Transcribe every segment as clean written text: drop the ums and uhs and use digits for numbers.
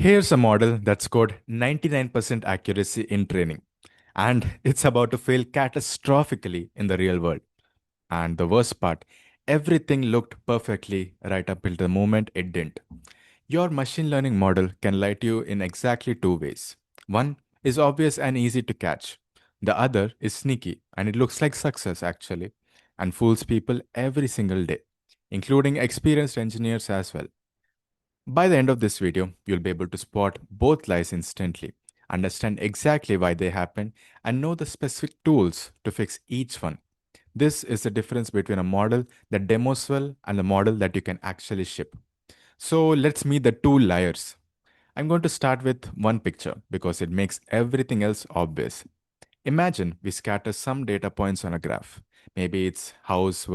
Here's a model that scored 99% accuracy in training, and it's about to fail catastrophically in the real world. And the worst part, everything looked perfectly right up until the moment it didn't. Your machine learning model can lie to you in exactly two ways. One is obvious and easy to catch. The other is sneaky and it looks like success actually and fools people every single day, including experienced engineers as well. By the end of this video, you'll be able to spot both lies instantly, understand exactly why they happen, and know the specific tools to fix each one. This is the difference between a model that demos well and a model that you can actually ship. So let's meet the two liars. I'm going to start with one picture because it makes everything else obvious. Imagine we scatter some data points on a graph. Maybe it's house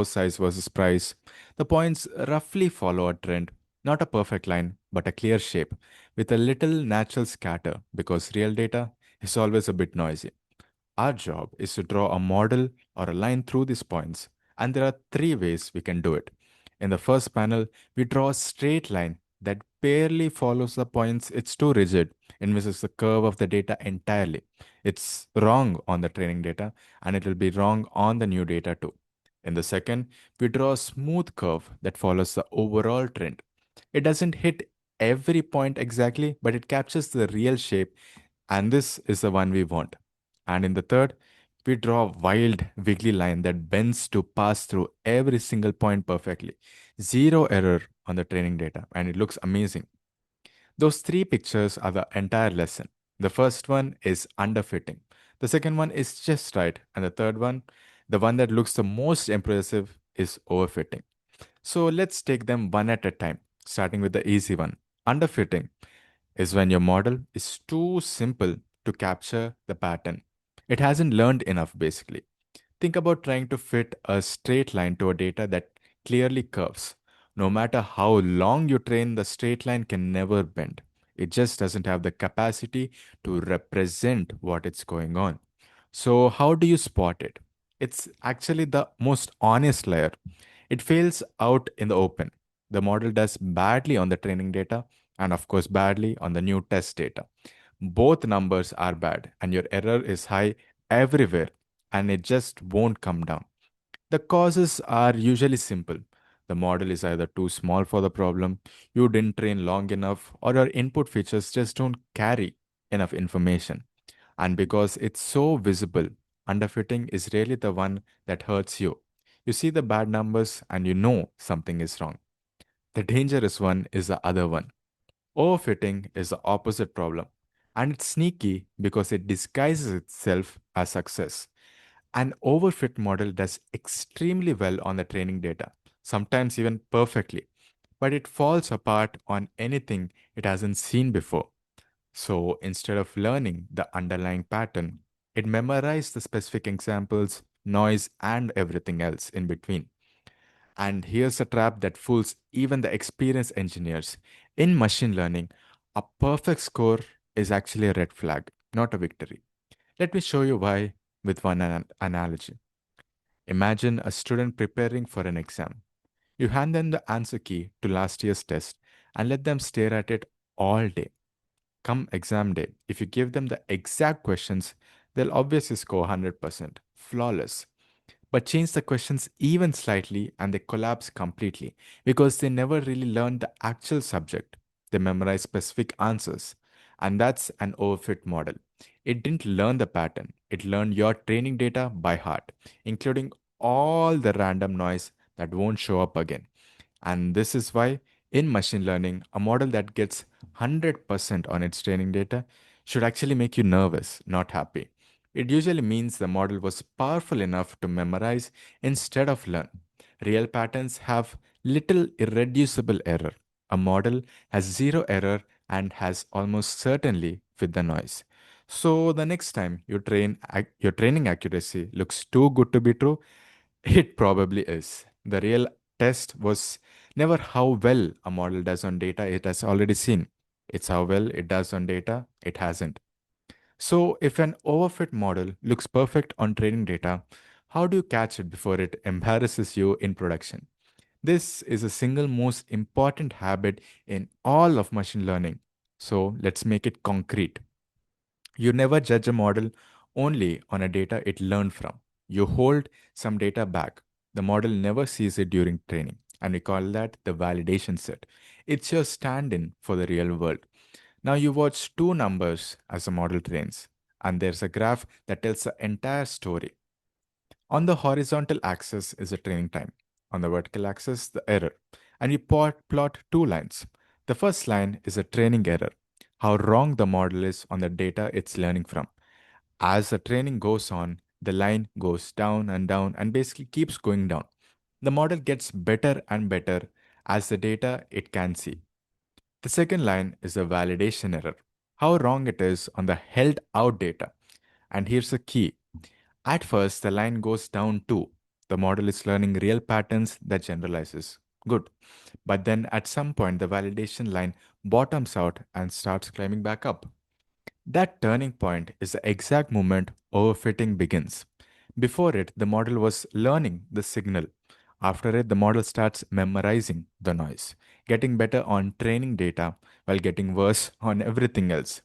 size versus price. The points roughly follow a trend, not a perfect line, but a clear shape with a little natural scatter because real data is always a bit noisy. Our job is to draw a model or a line through these points, and there are three ways we can do it. In the first panel, we draw a straight line that barely follows the points. It's too rigid. It misses the curve of the data entirely. It's wrong on the training data, and it will be wrong on the new data too. In the second, we draw a smooth curve that follows the overall trend. It doesn't hit every point exactly, but it captures the real shape, and this is the one we want. And in the third, we draw a wild, wiggly line that bends to pass through every single point perfectly. Zero error on the training data, and it looks amazing. Those three pictures are the entire lesson. The first one is underfitting. The second one is just right. And the third one, the one that looks the most impressive, is overfitting. So let's take them one at a time, starting with the easy one. Underfitting is when your model is too simple to capture the pattern. It hasn't learned enough, basically. Think about trying to fit a straight line to a data that clearly curves. No matter how long you train, the straight line can never bend. It just doesn't have the capacity to represent what is going on. So, how do you spot it? It's actually the most honest layer. It fails out in the open. The model does badly on the training data and, of course, badly on the new test data. Both numbers are bad, and your error is high everywhere, and it just won't come down. The causes are usually simple. The model is either too small for the problem, you didn't train long enough, or your input features just don't carry enough information. And because it's so visible, underfitting is really the one that hurts you. You see the bad numbers and you know something is wrong. The dangerous one is the other one. Overfitting is the opposite problem. And it's sneaky because it disguises itself as success. An overfit model does extremely well on the training data, sometimes even perfectly, but it falls apart on anything it hasn't seen before. So instead of learning the underlying pattern, it memorized the specific examples, noise, and everything else in between. And here's a trap that fools even the experienced engineers. In machine learning, a perfect score is actually a red flag, not a victory. Let me show you why with one analogy. Imagine a student preparing for an exam. You hand them the answer key to last year's test and let them stare at it all day. Come exam day, if you give them the exact questions, they'll obviously score 100%, flawless. But change the questions even slightly and they collapse completely because they never really learned the actual subject. They memorize specific answers. And that's an overfit model. It didn't learn the pattern, it learned your training data by heart, including all the random noise that won't show up again. And this is why, in machine learning, a model that gets 100% on its training data should actually make you nervous, not happy. It usually means the model was powerful enough to memorize instead of learn. Real patterns have little irreducible error. A model has zero error and has almost certainly fit the noise. So the next time your training accuracy looks too good to be true, it probably is. The real test was never how well a model does on data it has already seen. It's how well it does on data it hasn't. So, if an overfit model looks perfect on training data, how do you catch it before it embarrasses you in production? This is the single most important habit in all of machine learning. So let's make it concrete. You never judge a model only on a data it learned from. You hold some data back. The model never sees it during training, and we call that the validation set. It's your stand in for the real world. Now you watch two numbers as the model trains, and there's a graph that tells the entire story. On the horizontal axis is the training time, on the vertical axis, the error. And you plot two lines. The first line is a training error, how wrong the model is on the data it's learning from. As the training goes on, the line goes down and basically keeps going down. The model gets better and better as the data it can see. The second line is a validation error, how wrong it is on the held out data. And here's the key. At first, the line goes down too. The model is learning real patterns that generalizes. Good. But then at some point, the validation line bottoms out and starts climbing back up. That turning point is the exact moment overfitting begins. Before it, the model was learning the signal. After it, the model starts memorizing the noise, getting better on training data while getting worse on everything else.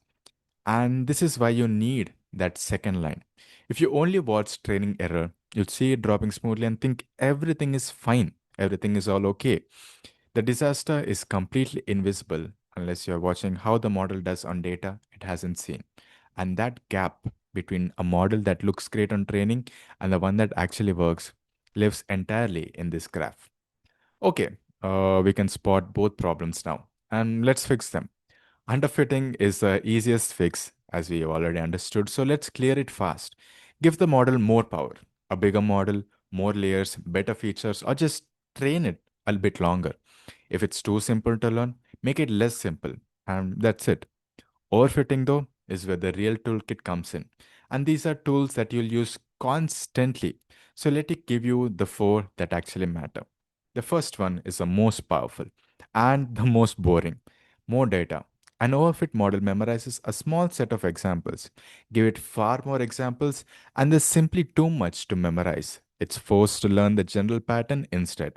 And this is why you need that second line. If you only watch training error, you'll see it dropping smoothly and think everything is fine, everything is all okay. The disaster is completely invisible unless you're watching how the model does on data it hasn't seen. And that gap between a model that looks great on training and the one that actually works lives entirely in this graph. Okay, we can spot both problems now. And let's fix them. Underfitting is the easiest fix, as we have already understood, so let's clear it fast. Give the model more power, a bigger model, more layers, better features, or just train it a bit longer. If it's too simple to learn, make it less simple, and that's it. Overfitting, though, is where the real toolkit comes in. And these are tools that you'll use constantly. So let it give you the four that actually matter. The first one is the most powerful and the most boring. More data. An overfit model memorizes a small set of examples. Give it far more examples, and there's simply too much to memorize. It's forced to learn the general pattern instead.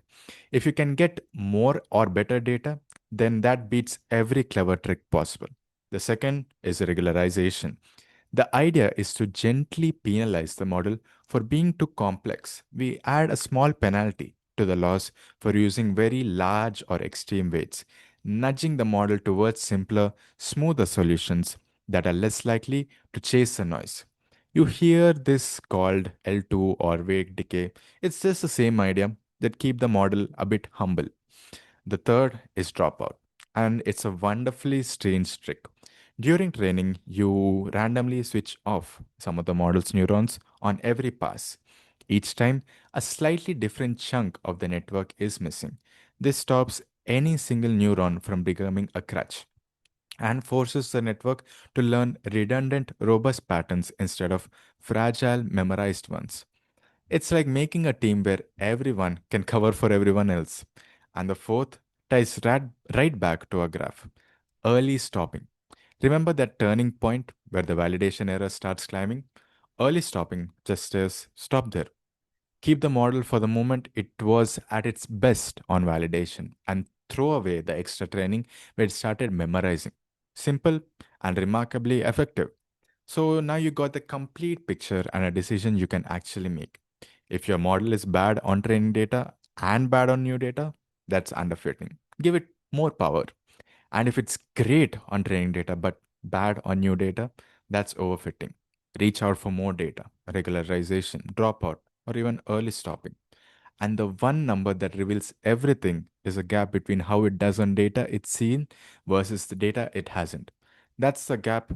If you can get more or better data, then that beats every clever trick possible. The second is regularization. The idea is to gently penalize the model for being too complex. We add a small penalty to the loss for using very large or extreme weights, nudging the model towards simpler, smoother solutions that are less likely to chase the noise. You hear this called L2 or weight decay. It's just the same idea that keep the model a bit humble. The third is dropout, and it's a wonderfully strange trick. During training, you randomly switch off some of the model's neurons on every pass. Each time, a slightly different chunk of the network is missing. This stops any single neuron from becoming a crutch and forces the network to learn redundant, robust patterns instead of fragile, memorized ones. It's like making a team where everyone can cover for everyone else. And the fourth ties right back to our graph, early stopping. Remember that turning point where the validation error starts climbing? Early stopping just says stop there. Keep the model for the moment it was at its best on validation and throw away the extra training where it started memorizing. Simple and remarkably effective. So now you got the complete picture and a decision you can actually make. If your model is bad on training data and bad on new data, that's underfitting. Give it more power. And if it's great on training data but bad on new data, that's overfitting. Reach out for more data, regularization, dropout, or even early stopping. And the one number that reveals everything is a gap between how it does on data it's seen versus the data it hasn't. That's the gap.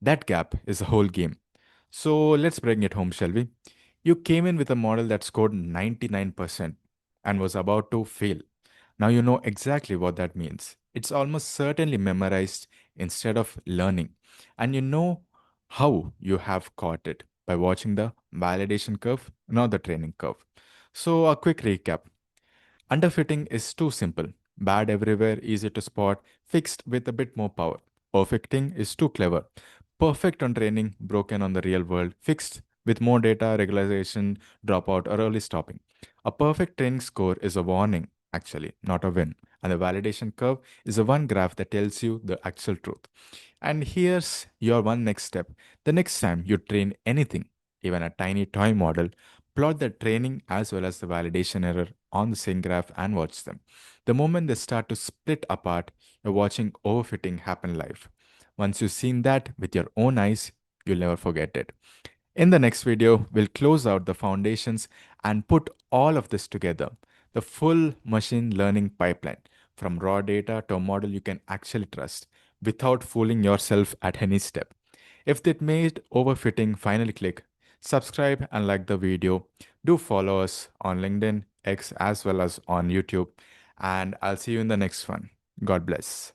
That gap is the whole game. So let's bring it home, shall we? You came in with a model that scored 99% and was about to fail. Now you know exactly what that means. It's almost certainly memorized instead of learning. And you know how you have caught it by watching the validation curve, not the training curve. So, a quick recap. Underfitting is too simple. Bad everywhere, easy to spot, fixed with a bit more power. Perfecting is too clever. Perfect on training, broken on the real world, fixed with more data, regularization, dropout, or early stopping. A perfect training score is a warning, actually, not a win. And the validation curve is the one graph that tells you the actual truth. And here's your one next step. The next time you train anything, even a tiny toy model, plot the training as well as the validation error on the same graph and watch them. The moment they start to split apart, you're watching overfitting happen live. Once you've seen that with your own eyes, you'll never forget it. In the next video, we'll close out the foundations and put all of this together. The full machine learning pipeline from raw data to a model you can actually trust without fooling yourself at any step. If that made overfitting finally click, subscribe and like the video. Do follow us on LinkedIn, X, as well as on YouTube. And I'll see you in the next one. God bless.